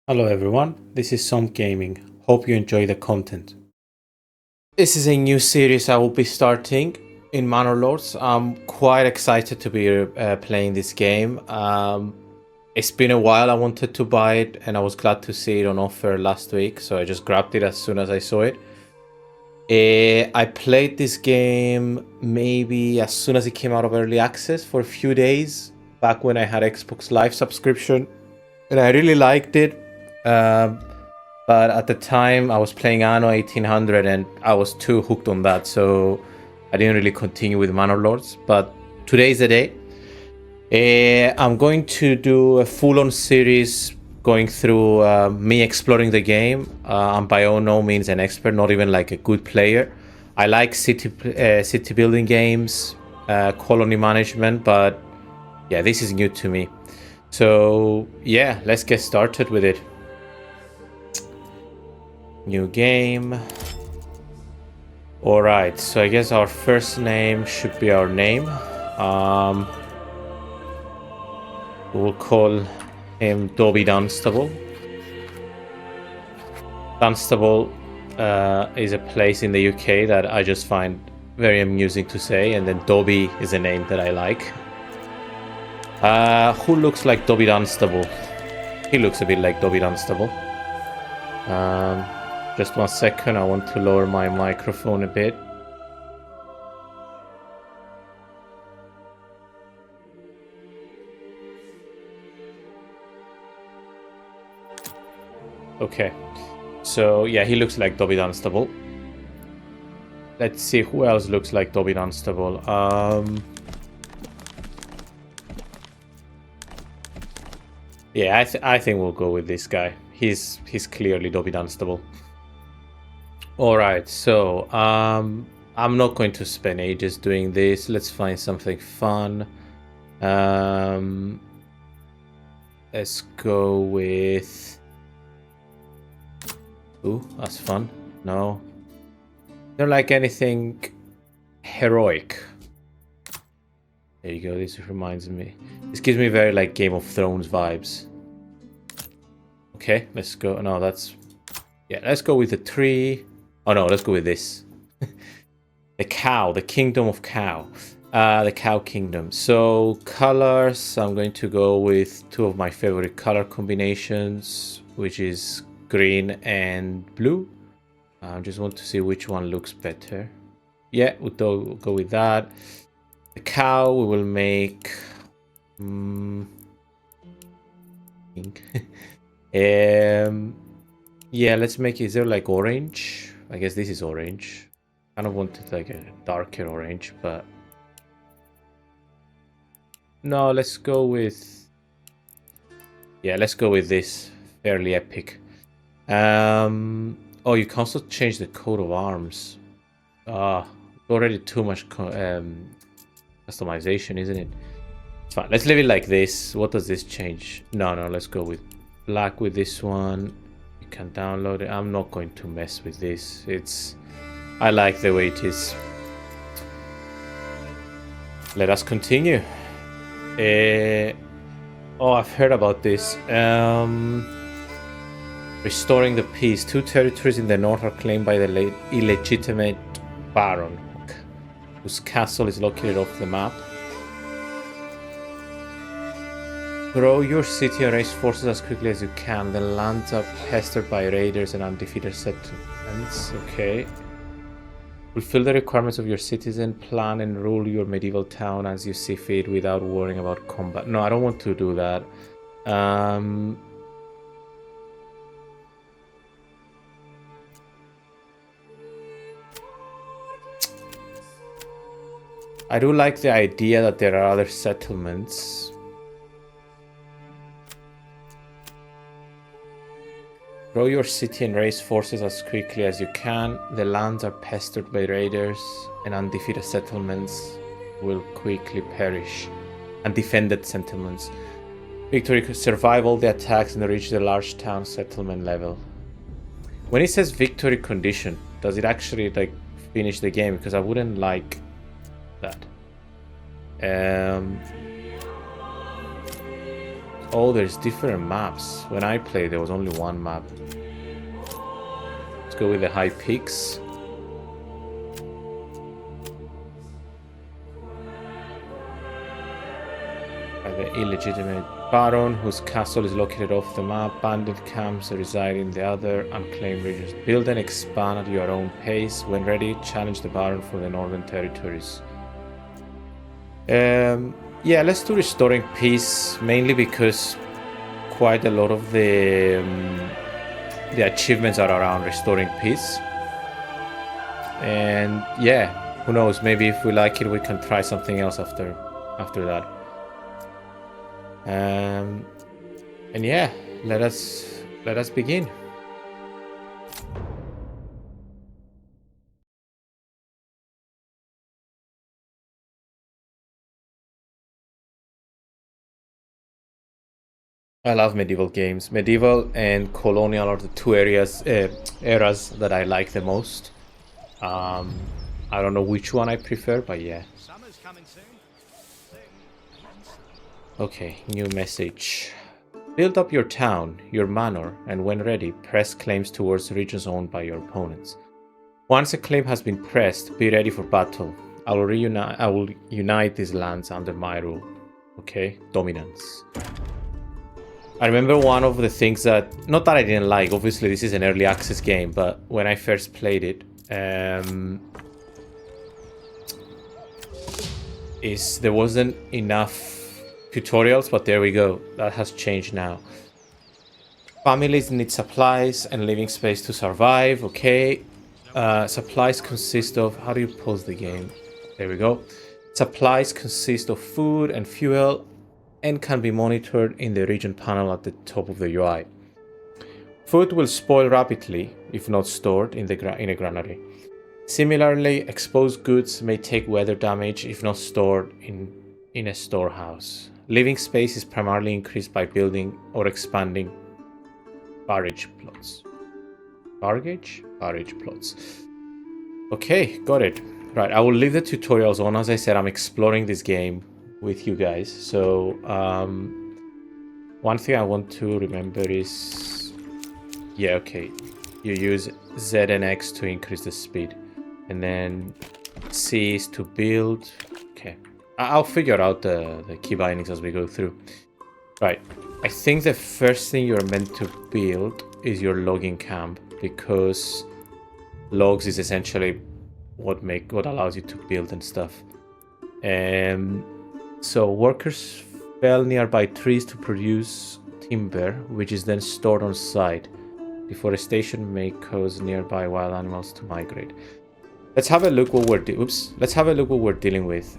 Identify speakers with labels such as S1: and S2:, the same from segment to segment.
S1: Hello everyone, this is Som Gaming. Hope you enjoy the content. This is a new series I will be starting in Manor Lords. I'm quite excited to be playing this game. It's been a while I wanted to buy it and I was glad to see it on offer last week, so I just grabbed it as soon as I saw it. I played this game maybe as soon as it came out of early access for a few days back when I had Xbox Live subscription, and I really liked it. But at the time I was playing Anno 1800 and I was too hooked on that, so I didn't really continue with Manor Lords. But today's the day. I'm going to do a full-on series going through me exploring the game. I'm by no means an expert, not even like a good player. I like city building games, colony management, but yeah, this is new to me. So yeah, let's get started with it. New game. Alright, so I guess our first name should be our name. We'll call him Dobby Dunstable. Dunstable is a place in the UK that I just find very amusing to say, and then Dobby is a name that I like. Who looks like Dobby Dunstable? He looks a bit like Dobby Dunstable. Just 1 second, I want to lower my microphone a bit. Okay, so yeah, he looks like Dobby Dunstable. Let's see who else looks like Dobby Dunstable. Yeah, I think we'll go with this guy. He's clearly Dobby Dunstable. Alright, so I'm not going to spend ages doing this. Let's find something fun. Let's go with... Ooh, that's fun. No. Don't like anything heroic. There you go, this reminds me. This gives me very like Game of Thrones vibes. Okay, let's go. No, that's... Yeah, let's go with the tree. Oh no, let's go with this. The cow, the kingdom of cow. The cow kingdom. So colors, I'm going to go with two of my favorite color combinations, which is green and blue. I just want to see which one looks better. Yeah, we'll go with that. The cow we will make pink. Yeah, let's make, is there like orange? I guess this is orange. Kind of wanted like a darker orange, but no, let's go with, yeah, let's go with this. Fairly epic. Oh, you can also change the coat of arms. Already too much customization, isn't it? It's fine. Let's leave it like this. What does this change? No, let's go with black with this one. You can download it. I'm not going to mess with this. I like the way it is. Let us continue. Oh, I've heard about this. Restoring the peace. 2 territories in the north are claimed by the illegitimate baron, whose castle is located off the map. Grow your city and raise forces as quickly as you can. The lands are pestered by raiders and undefeated settlements. Okay. Fulfill the requirements of your citizen. Plan and rule your medieval town as you see fit without worrying about combat. No, I don't want to do that. I do like the idea that there are other settlements. Grow your city and raise forces as quickly as you can. The lands are pestered by raiders and undefeated settlements will quickly perish. Undefended settlements. Victory could survive all the attacks and reach the large town settlement level. When it says victory condition, does it actually like finish the game? Because I wouldn't like that. Oh, there's different maps. When I played, there was only one map. Let's go with the high peaks. The illegitimate baron, whose castle is located off the map. Bandit camps reside in the other unclaimed regions. Build and expand at your own pace. When ready, challenge the baron for the northern territories. Yeah, let's do restoring peace, mainly because quite a lot of the achievements are around restoring peace. And yeah, who knows? Maybe if we like it, we can try something else after that. And yeah, let us begin. I love medieval games. Medieval and colonial are the two eras that I like the most. I don't know which one I prefer, but yeah. Okay, new message. Build up your town, your manor, and when ready, press claims towards regions owned by your opponents. Once a claim has been pressed, be ready for battle. I will unite these lands under my rule. Okay, dominance. I remember one of the things that, not that I didn't like, obviously this is an early access game, but when I first played it, there wasn't enough tutorials, but there we go. That has changed now. Families need supplies and living space to survive. Okay. Supplies consist of... How do you pause the game? There we go. Supplies consist of food and fuel and can be monitored in the region panel at the top of the UI. Food will spoil rapidly if not stored in a granary. Similarly, exposed goods may take weather damage if not stored in a storehouse. Living space is primarily increased by building or expanding barrage plots. Barrage plots. Okay, got it. Right, I will leave the tutorials on. As I said, I'm exploring this game with you guys. So, one thing I want to remember is... Yeah, okay. You use Z and X to increase the speed. And then C is to build. Okay. I'll figure out the key bindings as we go through. Right. I think the first thing you're meant to build is your logging camp, because logs is essentially what allows you to build and stuff. So workers fell nearby trees to produce timber, which is then stored on site. Deforestation may cause nearby wild animals to migrate. Let's have a look what we're dealing with.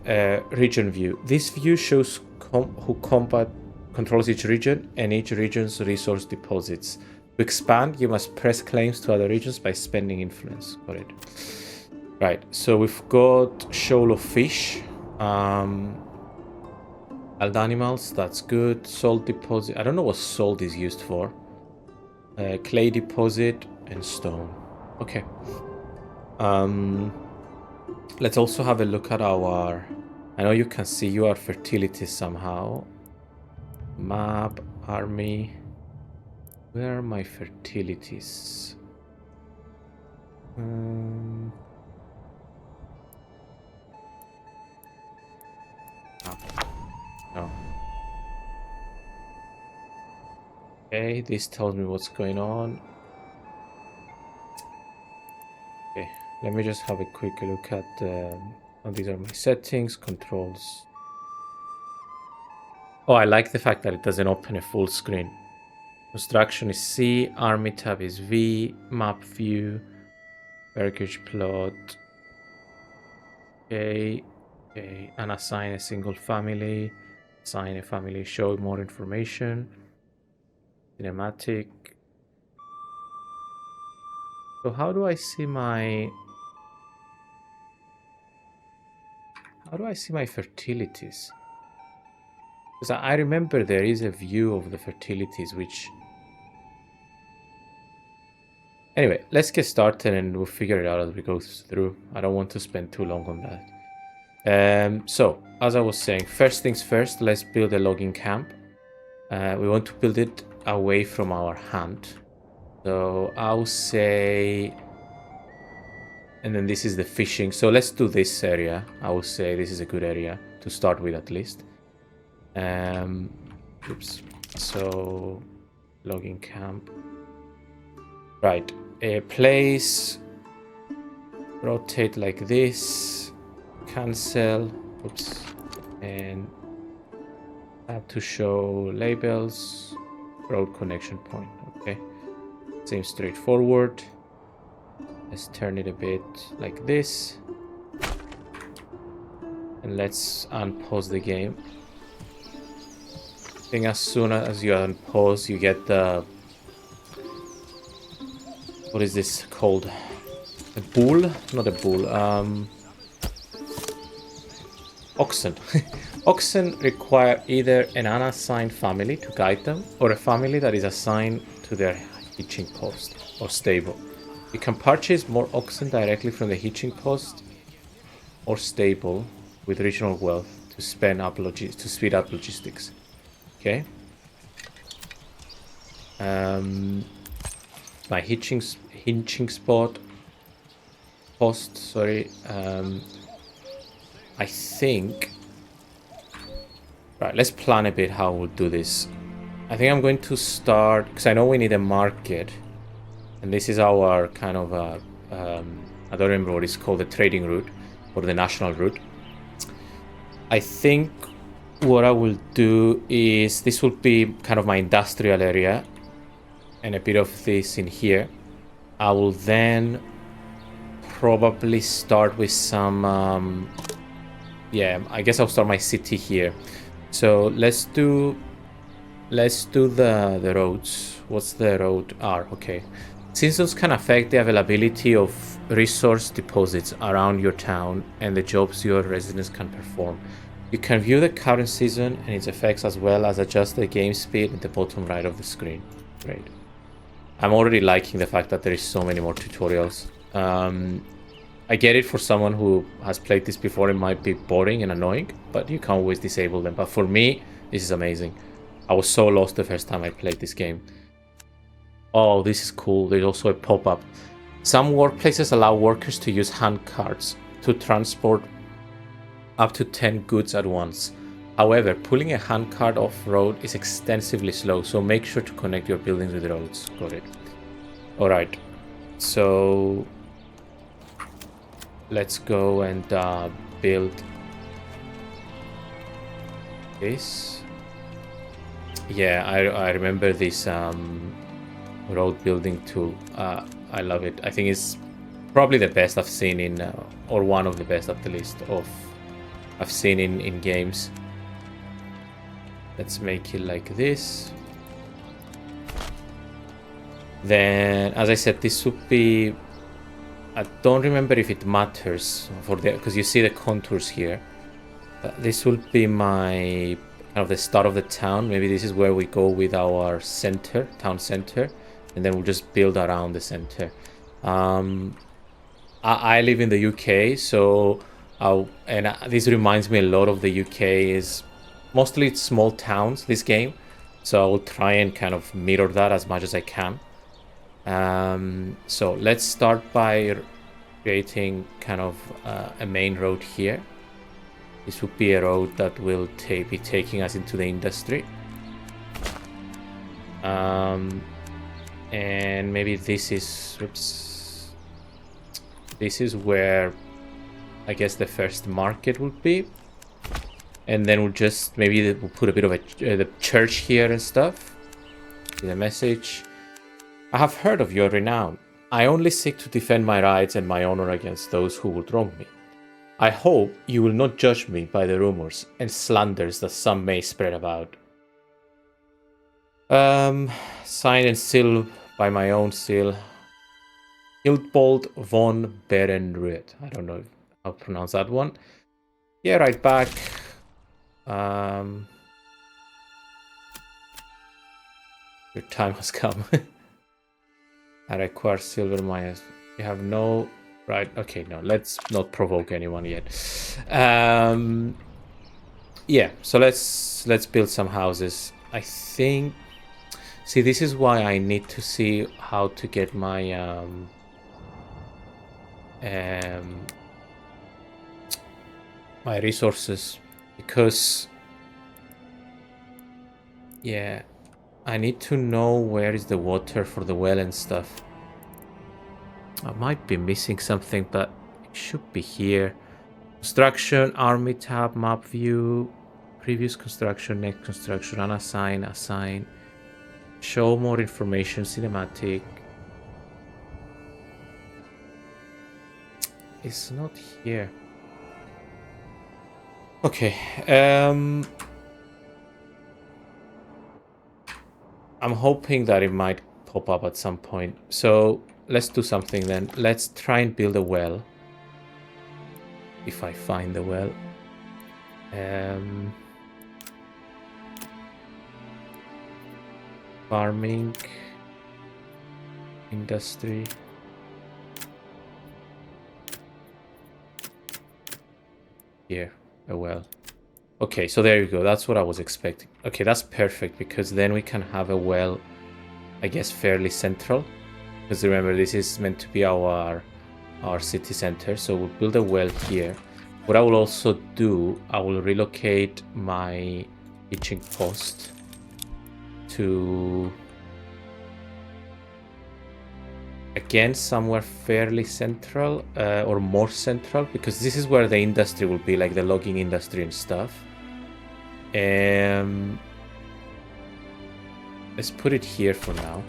S1: Region view. This view shows who combat controls each region and each region's resource deposits. To expand, you must press claims to other regions by spending influence. Got it. Right, so we've got shoal of fish. Wild animals, that's good. Salt deposit. I don't know what salt is used for. Clay deposit and stone. Okay. Let's also have a look at our... I know you can see your fertility somehow. Map, army. Where are my fertilities? No. Okay, this tells me what's going on. Okay, let me just have a quick look at these are my settings, controls. Oh, I like the fact that it doesn't open a full screen. Construction is C, army tab is V, map view, package plot. Okay, and assign a single family, assign a family, show more information, cinematic. So how do I see my fertilities? Because I remember there is a view of the fertilities, which... Anyway, let's get started and we'll figure it out as we go through. I don't want to spend too long on that. So, as I was saying, first things first, let's build a logging camp. We want to build it away from our hand. So I'll say... And then this is the fishing. So let's do this area. I will say this is a good area to start with at least. Oops. So logging camp. Right. Place. Rotate like this. Cancel. Oops. And have to show labels. Road connection point. Okay. Seems straightforward. Let's turn it a bit like this. And let's unpause the game. I think as soon as you unpause, you get the... What is this called? A bull? Not a bull. Oxen. Oxen require either an unassigned family to guide them, or a family that is assigned to their hitching post or stable. You can purchase more oxen directly from the hitching post or stable with regional wealth to speed up logistics. Okay. My hitching spot post. Sorry. I think. Right. Let's plan a bit how we'll do this. I think I'm going to start because I know we need a market. And this is our kind of, I don't remember what it's called, the trading route or the national route. I think what I will do is, this will be kind of my industrial area and a bit of this in here. I will then probably start with some, yeah, I guess I'll start my city here. So let's do the roads. What's the road R? Okay. Since those can affect the availability of resource deposits around your town and the jobs your residents can perform, you can view the current season and its effects as well as adjust the game speed at the bottom right of the screen. Great. I'm already liking the fact that there is so many more tutorials. I get it, for someone who has played this before, it might be boring and annoying, but you can always disable them. But for me, this is amazing. I was so lost the first time I played this game. Oh, this is cool. There's also a pop-up. Some workplaces allow workers to use hand carts to transport up to 10 goods at once. However, pulling a hand cart off-road is extensively slow, so make sure to connect your buildings with roads. Got it. Alright, so let's go and build this. Yeah, I remember this road building tool. I love it. I think it's probably the best I've seen in, or one of the best at the least, I've seen in games. Let's make it like this. Then, as I said, this would be... I don't remember if it matters for the, because you see the contours here. This will be my kind of the start of the town. Maybe this is where we go with our center, town center, and then we'll just build around the center. I live in the UK, so this reminds me a lot of the UK. Is mostly it's small towns, this game, so I will try and kind of mirror that as much as I can. So let's start by creating kind of a main road here. This would be a road that will be taking us into the industry. And maybe this is, oops, this is where I guess the first market would be. And then we'll just, maybe we'll put a bit of the church here and stuff. The message. I have heard of your renown. I only seek to defend my rights and my honor against those who would wrong me. I hope you will not judge me by the rumors and slanders that some may spread about. Signed and sealed by my own seal, Hildbold von Berenruet. I don't know how to pronounce that one. Yeah, right back. Your time has come. I require silver miners. You have no right. Okay, no, let's not provoke anyone yet. Yeah, so let's build some houses. I think... See, this is why I need to see how to get my my resources, because yeah, I need to know where is the water for the well and stuff. I might be missing something, but it should be here. Construction, army tab, map view, previous construction, next construction, unassign, assign, show more information, cinematic. It's not here. Okay, I'm hoping that it might pop up at some point. So let's do something then. Let's try and build a well. If I find the well. Farming. Industry. Here, a well. Okay, so there you go. That's what I was expecting. Okay, that's perfect, because then we can have a well, I guess, fairly central. Because remember, this is meant to be our city center. So we'll build a well here. What I will also do, I will relocate my pitching post to... again, somewhere fairly central, or more central, because this is where the industry will be, like the logging industry and stuff. Let's put it here for now.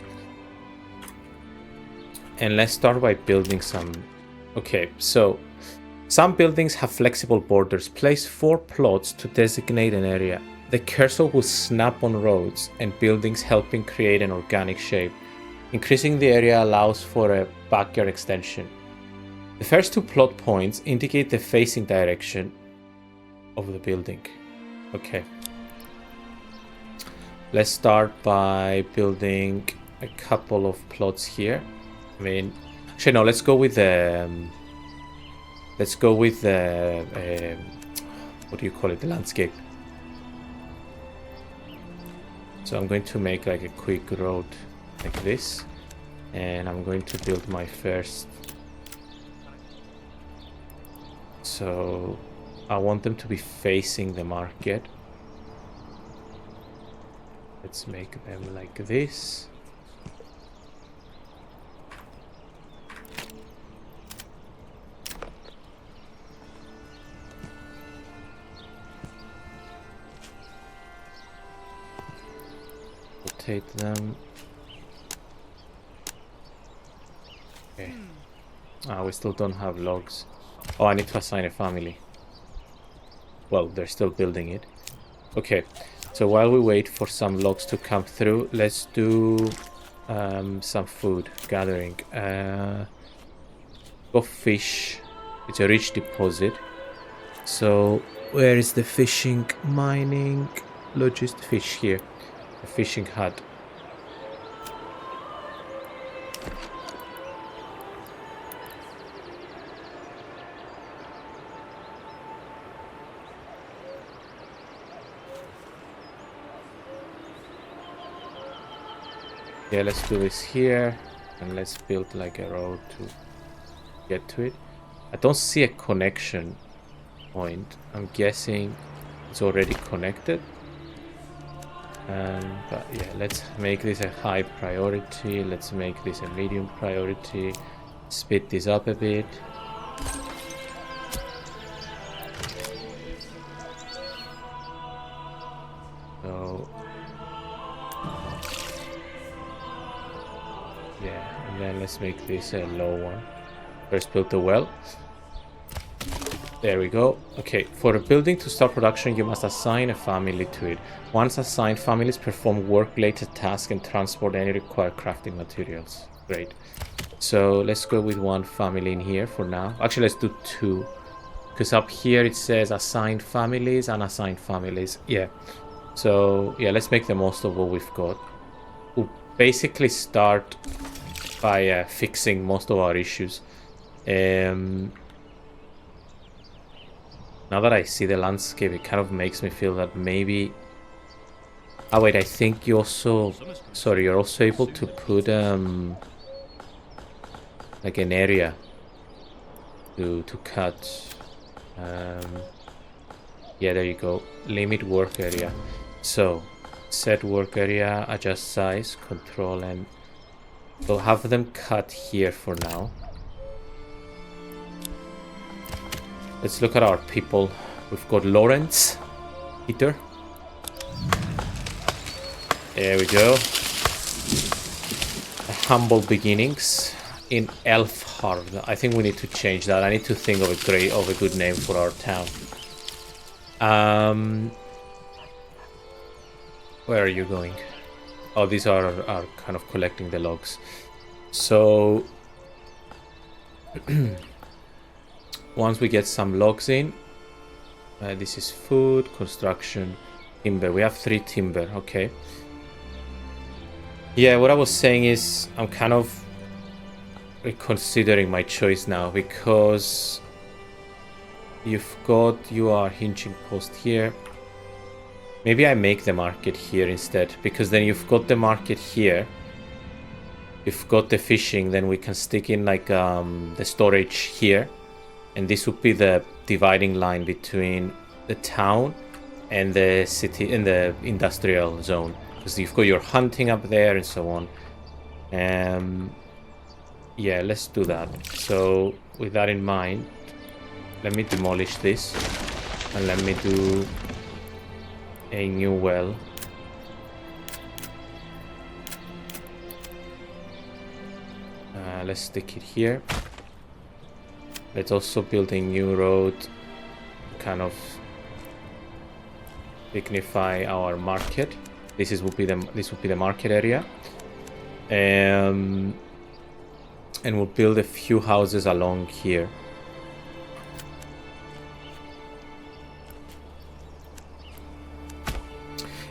S1: And let's start by building some... Okay, so some buildings have flexible borders. Place 4 plots to designate an area. The cursor will snap on roads and buildings, helping create an organic shape. Increasing the area allows for a backyard extension. The first 2 plot points indicate the facing direction of the building. Okay. Let's start by building a couple of plots here. I mean, actually no, let's go with the... what do you call it? The landscape. So I'm going to make like a quick road like this, and I'm going to build my first. So I want them to be facing the market. Let's make them like this. Rotate them. Okay. We still don't have logs. Oh, I need to assign a family. Well, they're still building it. Okay, so while we wait for some logs to come through, let's do some food gathering. Go fish. It's a rich deposit. So where is the fishing, mining, logist fish here? A fishing hut. Yeah, let's do this here, and let's build like a road to get to it. I don't see a connection point. I'm guessing it's already connected. But yeah, let's make this a high priority. Let's make this a medium priority. Speed this up a bit. So yeah, and then let's make this a low one. First build the well. There we go. Okay, for a building to start production, you must assign a family to it. Once assigned, families perform work-related tasks and transport any required crafting materials. Great. So let's go with 1 family in here for now. Actually, let's do 2. Because up here it says assigned families, unassigned families. Yeah. So yeah, let's make the most of what we've got. We'll basically start by fixing most of our issues. Now that I see the landscape, it kind of makes me feel that maybe Oh wait, I think you also... Sorry, you're also able to put like an area to cut. Yeah, there you go. Limit work area. So, set work area, adjust size, control, and we'll have them cut here for now. Let's look at our people. We've got Lawrence, Peter. There we go. Humble beginnings in Elfhard. I think we need to change that. I need to think of a good name for our town. Where are you going? Oh, these are kind of collecting the logs. So once we get some logs in, this is food, construction, timber. We have 3 timber. Okay. Yeah, what I was saying is I'm kind of reconsidering my choice now, because you are hinging post here. Maybe I make the market here instead, because then you've got the market here. You've got the fishing, then we can stick in like the storage here. And this would be the dividing line between the town and the city in the industrial zone. Because you've got your hunting up there and so on. Yeah, let's do that. So with that in mind, let me demolish this and let me do a new well. Let's stick it here. Let's also build a new road, kind of dignify our market. This would be the market area, and we'll build a few houses along here.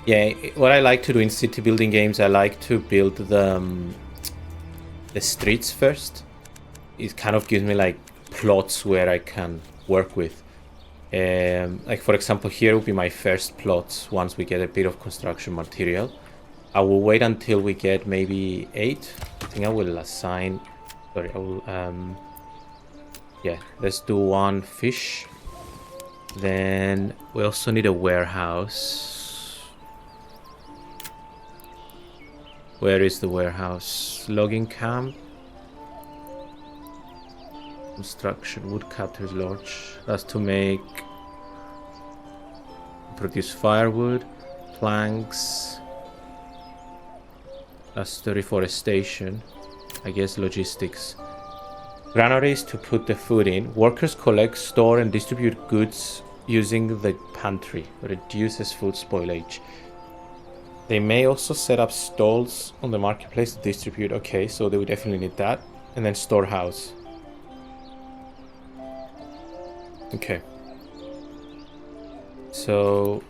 S1: Yeah, what I like to do in city building games, I like to build the streets first. It kind of gives me like plots where I can work with. Like for example, here will be my first plots once we get a bit of construction material. I will wait until we get maybe 8. I think I will assign... Sorry, I will... yeah, let's do 1 fish. Then we also need a warehouse. Where is the warehouse? Logging camp. Construction, woodcutter's lodge. That's to produce firewood, planks. That's the reforestation. I guess logistics. Granaries to put the food in. Workers collect, store, and distribute goods using the pantry. Reduces food spoilage. They may also set up stalls on the marketplace to distribute. Okay, so they would definitely need that. And then storehouse. Okay. So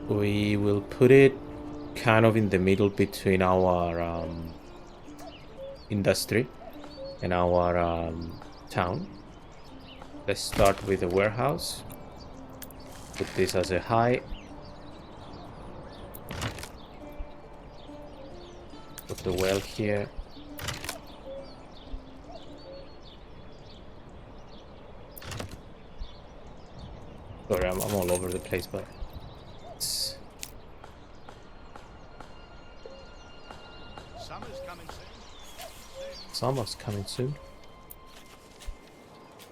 S1: we will put it kind of in the middle between our industry and our town. Let's start with the warehouse. Put this as a high. Put the well here. Sorry, I'm all over the place, but it's... Summer's coming soon.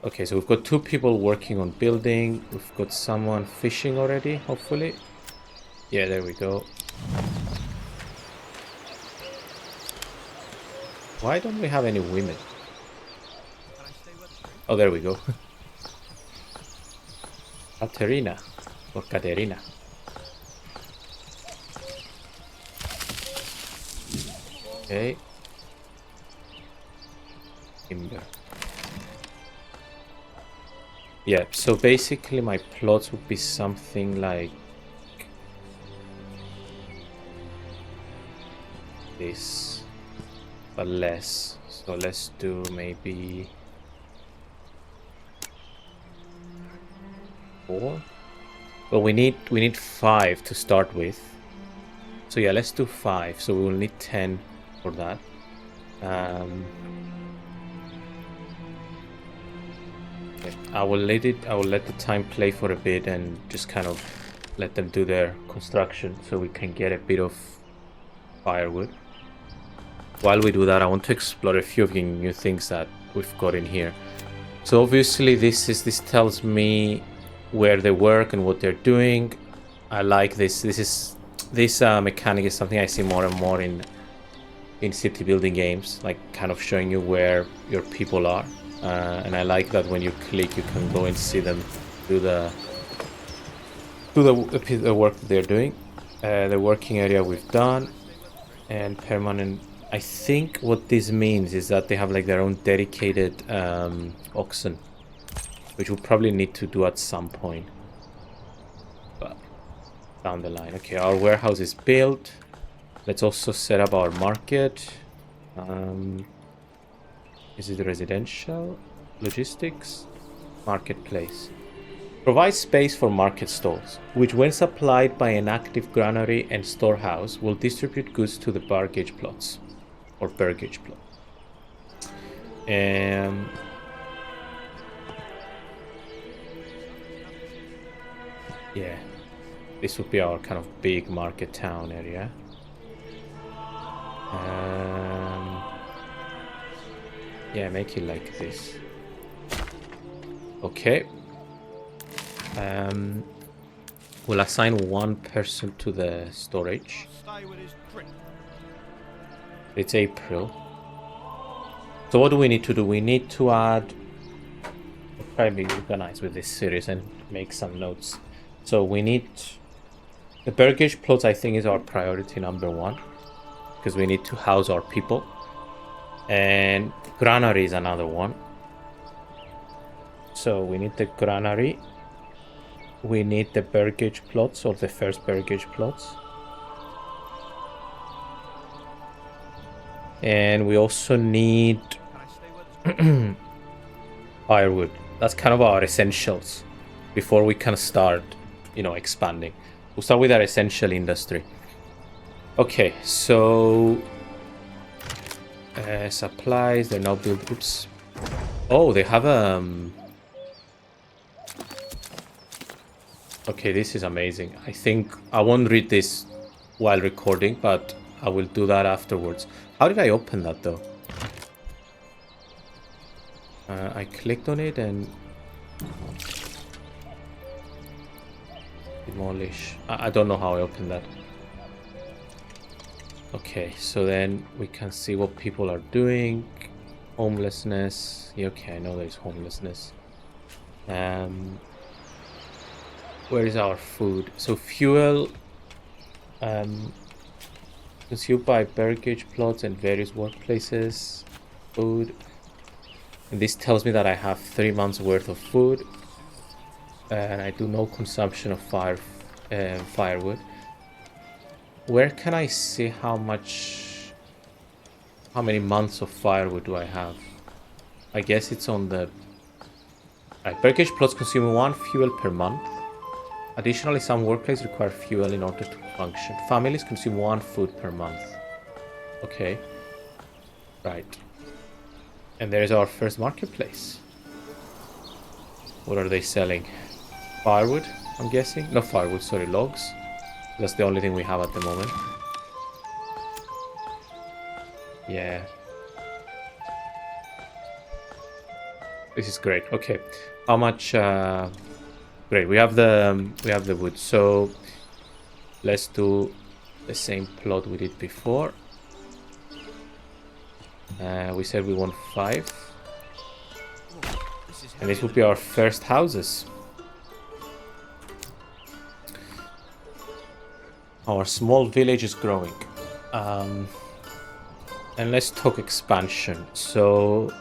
S1: Okay, so we've got 2 people working on building. We've got someone fishing already, hopefully. Yeah, there we go. Why don't we have any women? Oh, there we go. Katerina or Katerina. Okay. Timber. Yeah, so basically my plots would be something like this, but less. So let's do maybe 4. Well, we need 5 to start with. So yeah, let's do 5. So we will need 10 for that. Okay. I will let the time play for a bit and just kind of let them do their construction so we can get a bit of firewood. While we do that, I want to explore a few of the new things that we've got in here. So obviously this tells me where they work and what they're doing. I like this. This mechanic is something I see more and more in city building games, like kind of showing you where your people are. And I like that when you click, you can go and see them do the work that they're doing. The working area we've done, and permanent. I think what this means is that they have like their own dedicated oxen, which we'll probably need to do at some point, but down the line. Okay, our warehouse is built. Let's also set up our market. Is it residential? Logistics? Marketplace. Provide space for market stalls, which when supplied by an active granary and storehouse will distribute goods to the bargage plots. Or burgage plot. Yeah. This would be our kind of big market town area. Yeah, make it like this. Okay. We'll assign one person to the storage. It's April. So what do we need to do? We need to add... I'll try to be organized with this series and make some notes. So we need... The burgage plots, I think, is our priority number 1. Because we need to house our people. And granary is another one. So we need the granary. We need the burgage plots, or the first burgage plots. And we also need firewood. That's kind of our essentials before we can start, expanding. We'll start with our essential industry. Okay, so supplies, they're now built. Oops. Oh, they have okay, this is amazing. I think I won't read this while recording, but I will do that afterwards. How did I open that though? I clicked on it and demolish. I don't know how I opened that. Okay, so then we can see what people are doing. Homelessness. Yeah, okay, I know there's homelessness. Where is our food? So fuel consumed by burgage plots and various workplaces. Food. And this tells me that I have 3 months worth of food. And I do no consumption of firewood. Where can I see how many months of firewood do I have? I guess it's on the... Right, burgage plots consume 1 fuel per month. Additionally, some workplaces require fuel in order to function. Families consume 1 food per month. Okay. Right. And there's our first marketplace. What are they selling? Firewood, I'm guessing? No firewood, sorry, logs. That's the only thing we have at the moment. Yeah. This is great. Okay. How much... Great, we have the wood. So let's do the same plot we did before. We said we want 5. And this will be our first houses. Our small village is growing. And let's talk expansion. So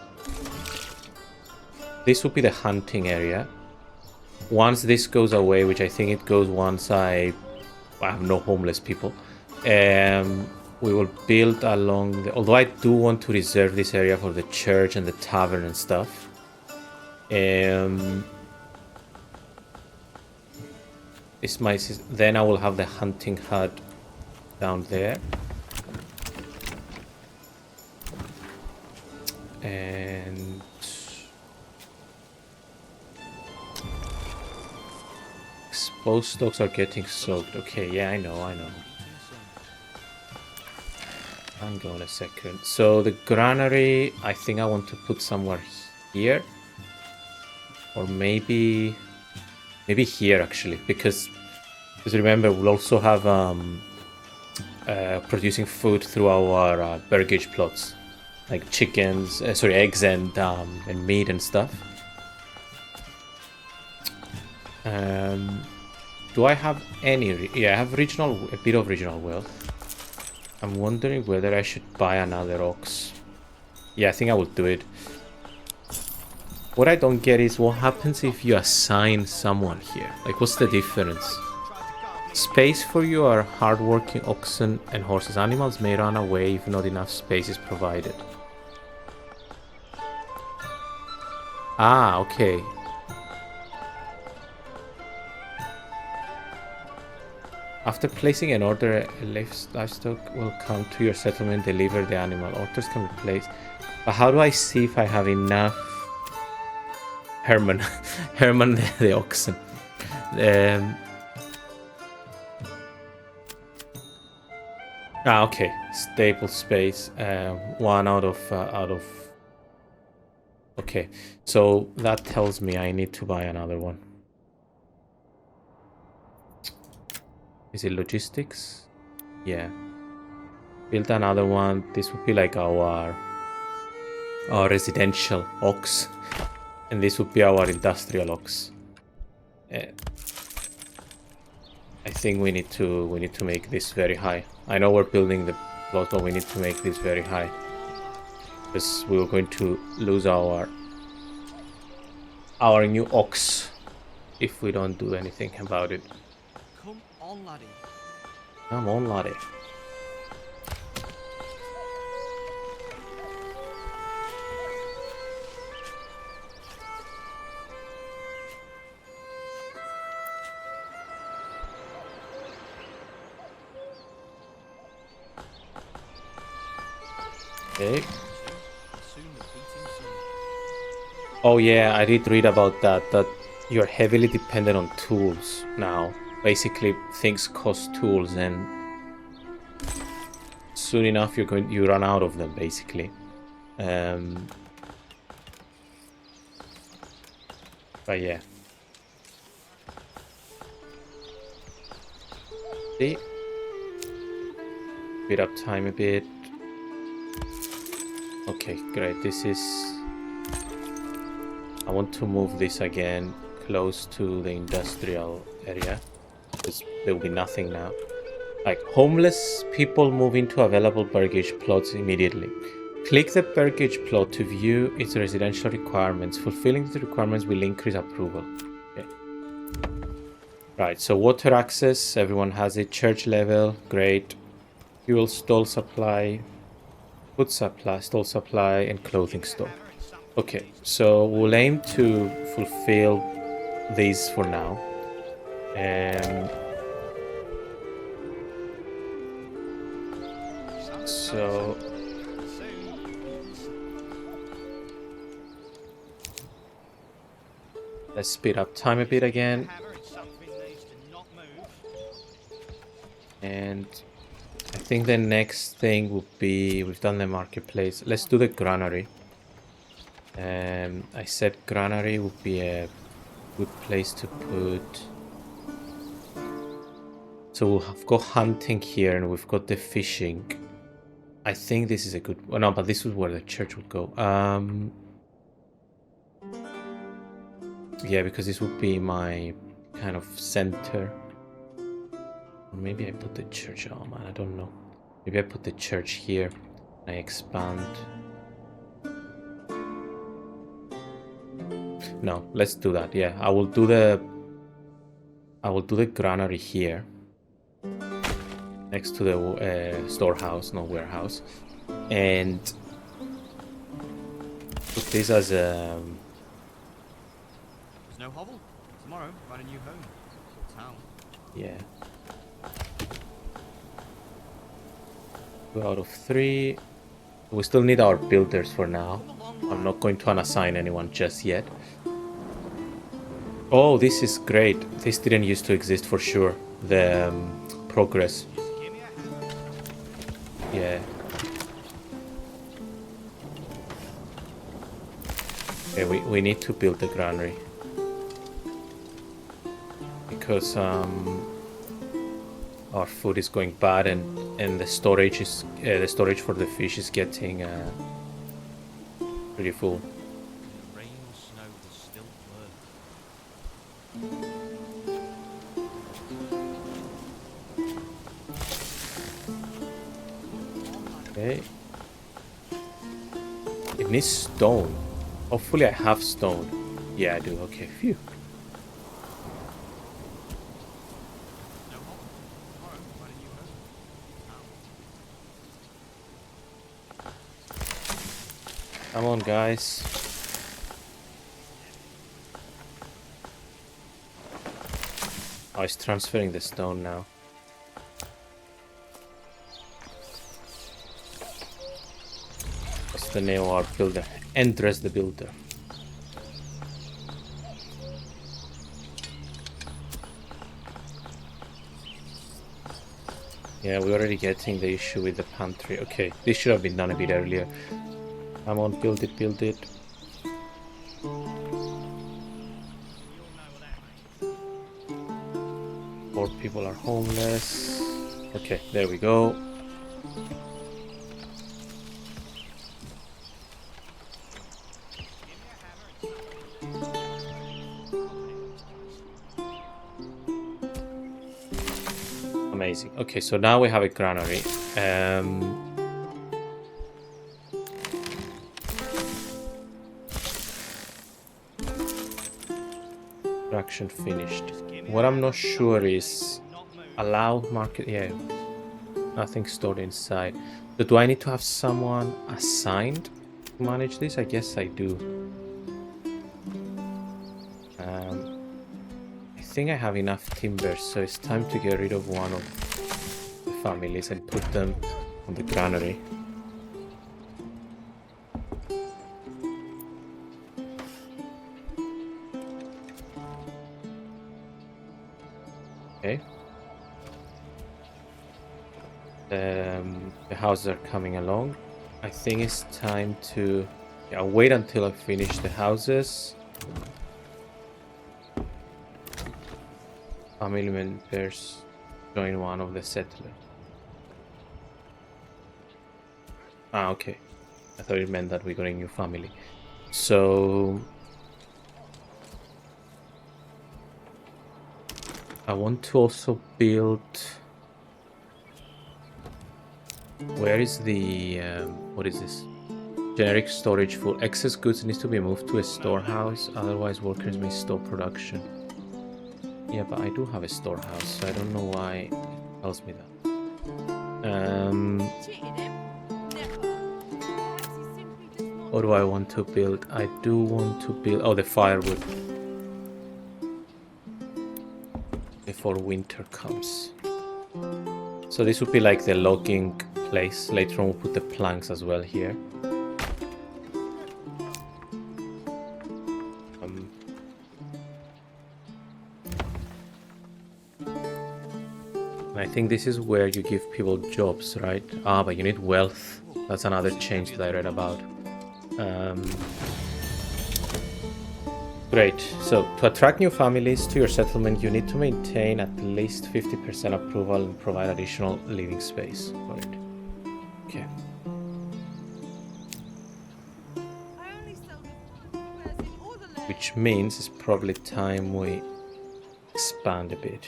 S1: this will be the hunting area. Once this goes away, which I think it goes once I have no homeless people, we will build along the... Although I do want to reserve this area for the church and the tavern and stuff. This might... Then I will have the hunting hut down there. And exposed stocks are getting soaked. Okay, yeah, I know. Hang on a second. So the granary, I think I want to put somewhere here. Or maybe here actually, because remember we'll also have producing food through our burgage plots, like chickens, eggs and meat and stuff. Do I have any? Yeah, I have a bit of regional wealth. I'm wondering whether I should buy another ox. Yeah, I think I will do it. What I don't get is what happens if you assign someone here? Like, what's the difference? Space for you are hardworking oxen and horses. Animals may run away if not enough space is provided. Ah, okay. After placing an order, a livestock will come to your settlement, deliver the animal. Orders can be placed. But how do I see if I have enough? Herman the oxen. Okay. Stable space. 1 out of. Okay, so that tells me I need to buy another one. Is it logistics? Yeah. Build another one. This would be like our residential ox, and this would be our industrial ox. I think we need to make this very high. I know we're building the plot, but we need to make this very high, because we were going to lose our new ox if we don't do anything about it.
S2: Come on, laddie.
S1: Come on, laddie. Okay. Oh yeah, I did read about that you're heavily dependent on tools now. Basically, things cost tools, and soon enough you run out of them, basically. But yeah. See? Speed up time a bit. Okay, great. This is... I want to move this again close to the industrial area, because there will be nothing now. Like, homeless people move into available burgage plots immediately. Click the burgage plot to view its residential requirements. Fulfilling the requirements will increase approval. Okay. Right, so water access, everyone has it. Church level, great. Fuel stall supply, food supply, stall supply, and clothing store. Okay, so we'll aim to fulfill these for now. So let's speed up time a bit again. And I think the next thing would be, we've done the marketplace. Let's do the granary. I said granary would be a good place to put. So we've got hunting here and we've got the fishing. I think this is a good... Oh, no, but this is where the church would go. Yeah, because this would be my kind of center. Or maybe I put the church... Oh, man, I don't know. Maybe I put the church here and I expand. No, let's do that. Yeah, I will do the granary here, next to the storehouse, not warehouse, and put this as a...
S2: There's no hovel. Tomorrow, find a new home. Town.
S1: Yeah. 2 out of 3. We still need our builders for now. I'm not going to unassign anyone just yet. Oh, this is great. This didn't used to exist for sure. The progress. Yeah. Okay, we need to build the granary. Because our food is going bad and the storage is the storage for the fish is getting pretty full.
S2: Rain or snow, there's still work.
S1: Okay. It needs stone. Hopefully I have stone. Yeah, I do. Okay, phew.
S2: No more. Tomorrow, find a new home.
S1: Come on, guys. Oh, it's transferring the stone now. What's the name of our builder? Endres the builder. Yeah, we're already getting the issue with the pantry. Okay, this should have been done a bit earlier. Come on, build it, build it. More people are homeless. Okay, there we go. Amazing. Okay, so now we have a granary. Production finished. What I'm not sure is allow market. Yeah, nothing stored inside. So do I need to have someone assigned to manage this? I guess I do. I think I have enough timber, so it's time to get rid of one of the families and put them on the granary. Okay. The houses are coming along. I think it's time to... Yeah, I'll wait until I finish the houses. Family members join one of the settlers. Ah, okay. I thought it meant that we got a new family. So... I want to also build... Where is the... what is this? Generic storage full. Excess goods needs to be moved to a storehouse, otherwise workers may stop production. Yeah, but I do have a storehouse, so I don't know why it tells me that. What do I want to build? I do want to build... Oh, the firewood. Before winter comes. So this would be like the logging place. Later on we'll put the planks as well here. I think this is where you give people jobs, right? Ah, but you need wealth. That's another change that I read about. Great. So to attract new families to your settlement, you need to maintain at least 50% approval and provide additional living space for it. Okay. Which means it's probably time we expand a bit.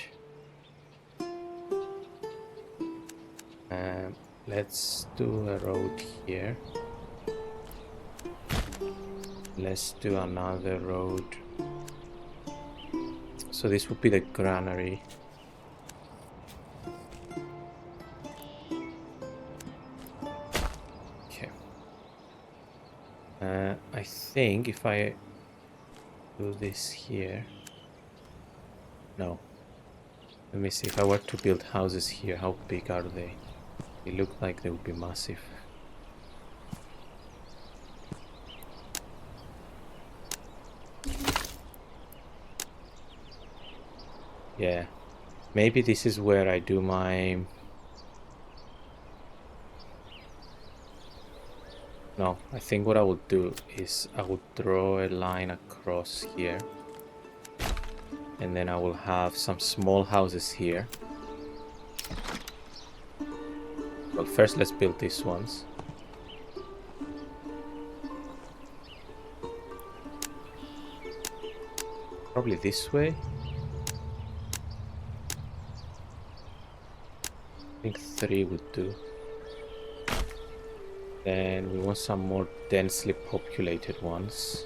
S1: Let's do a road here. Let's do another road. So this would be the granary. Okay. I think if I do this here... No. Let me see. If I were to build houses here, how big are they? They look like they would be massive. Yeah, maybe this is where I do my... No, I think what I would do is I would draw a line across here. And then I will have some small houses here. Well, first let's build these ones. Probably this way. I think 3 would do. Then we want some more densely populated ones.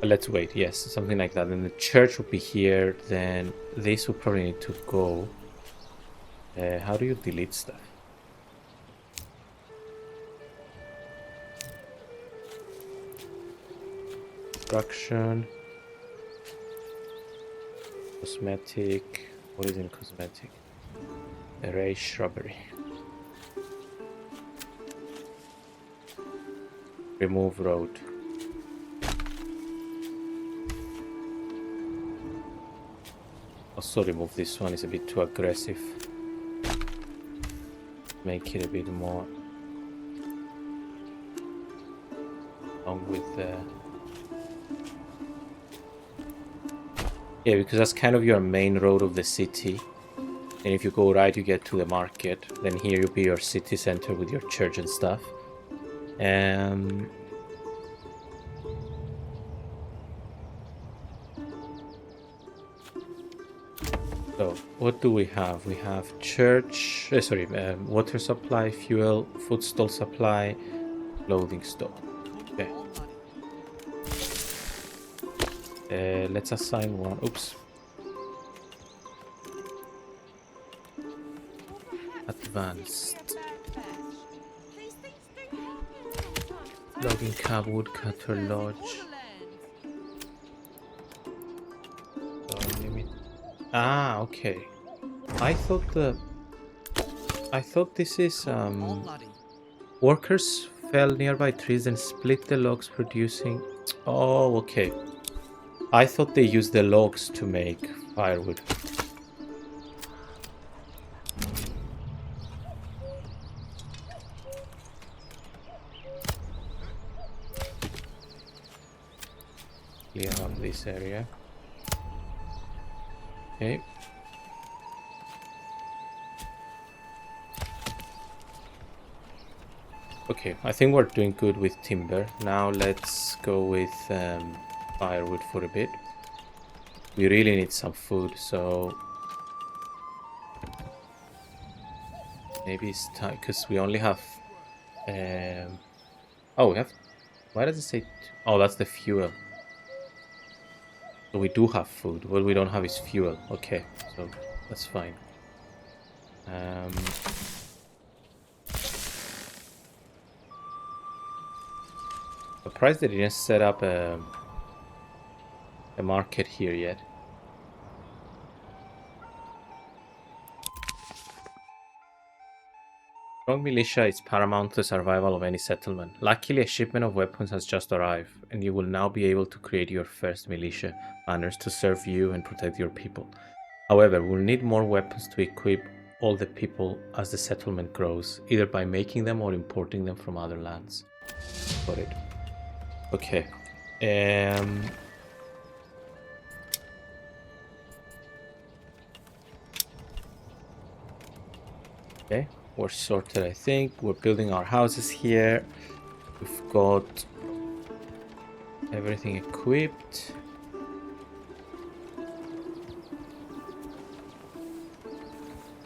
S1: But let's wait, yes, something like that. Then the church will be here, then this will probably need to go. How do you delete stuff? Construction. Cosmetic. What is in cosmetic? Erase shrubbery. Remove road. Also remove this one, it's a bit too aggressive. Make it a bit more along with the... Yeah, because that's kind of your main road of the city. And if you go right, you get to the market. Then here will be your city center with your church and stuff. So, what do we have? We have church, water supply, fuel, food stall supply, clothing store. Okay. Let's assign one. Oops. Advanced. Logging cab, woodcutter, lodge. Ah, okay. I thought this is workers fell nearby trees and split the logs, producing... Oh, okay. I thought they used the logs to make firewood. Clear up this area. Okay. Okay, I think we're doing good with timber. Now let's go with firewood for a bit. We really need some food, so maybe it's time, because we only have oh, we have... Why does it say oh, that's the fuel. So we do have food. What we don't have is fuel. Okay, so that's fine. Surprised they didn't set up a market here yet. Strong militia is paramount to the survival of any settlement. Luckily, a shipment of weapons has just arrived, and you will now be able to create your first militia banners to serve you and protect your people. However, we'll need more weapons to equip all the people as the settlement grows, either by making them or importing them from other lands. Got it. Okay. Okay, we're sorted, I think. We're building our houses here. We've got everything equipped.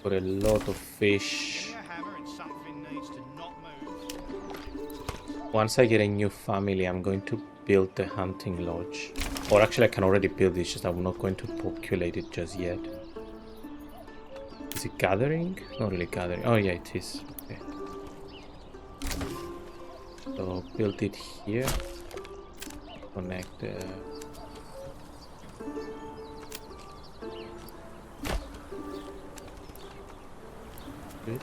S1: Got a lot of fish. Once I get a new family, I'm going to build the hunting lodge. Or actually, I can already build it, just I'm not going to populate it just yet. Is it gathering? Not really gathering. Oh yeah, it is. Okay. So build it here. Connect the Good.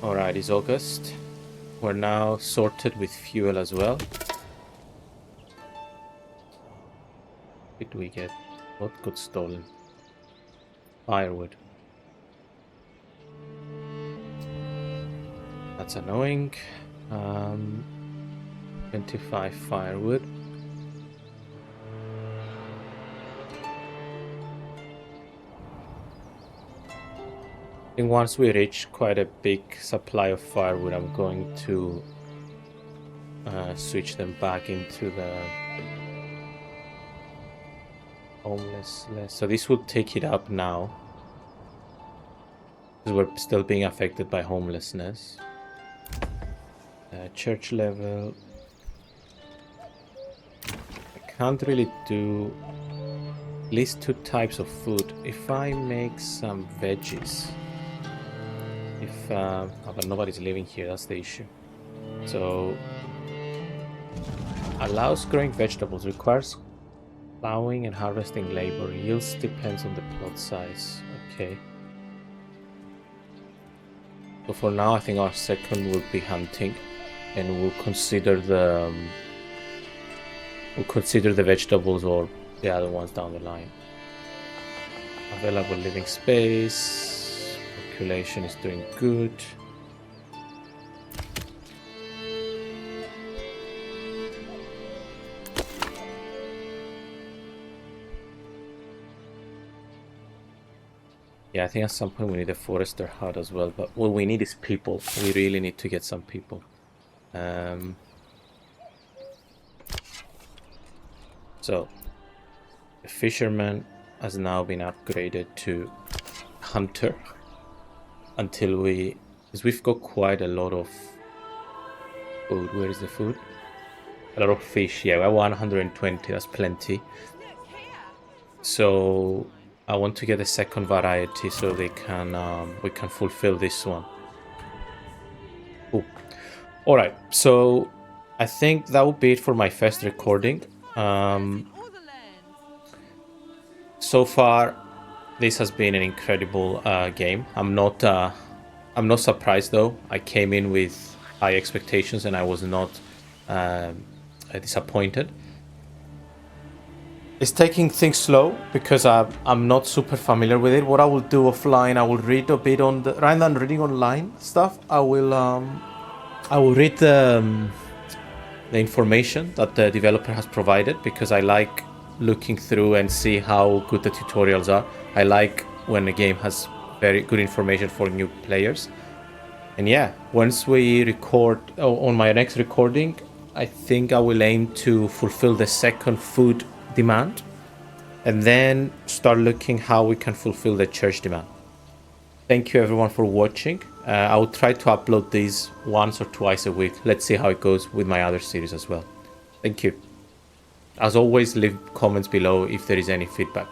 S1: Alright, it's August. We're now sorted with fuel as well. What did we get? What got stolen? Firewood. That's annoying. 25 firewood. I think once we reach quite a big supply of firewood, I'm going to switch them back into the homeless list. So this will take it up now, because we're still being affected by homelessness. Church level. I can't really do at least 2 types of food. If I make some veggies, but nobody's living here, that's the issue. So allows growing vegetables, requires plowing and harvesting labor, yields depends on the plot size. Okay, so for now I think our second will be hunting, and we'll consider the vegetables or the other ones down the line. Available living space, population is doing good. Yeah, I think at some point we need a forester hut as well, but what we need is people. We really need to get some people. So, the fisherman has now been upgraded to hunter until because we've got quite a lot of food. Where is the food? A lot of fish. Yeah, we have 120. That's plenty. So I want to get a second variety so they can we can fulfill this one. Ooh. All right. So I think that will be it for my first recording. So far, this has been an incredible game. I'm not surprised though. I came in with high expectations and I was not disappointed. It's taking things slow because I'm not super familiar with it. What I will do offline, I will read a bit on the rather than reading online stuff. I will read the information that the developer has provided, because I like looking through and see how good the tutorials are. I like when a game has very good information for new players. And yeah, once we record on my next recording, I think I will aim to fulfill the second food demand and then start looking how we can fulfill the church demand. Thank you everyone for watching. I will try to upload these once or twice a week. Let's see how it goes with my other series as well. Thank you. As always, leave comments below if there is any feedback.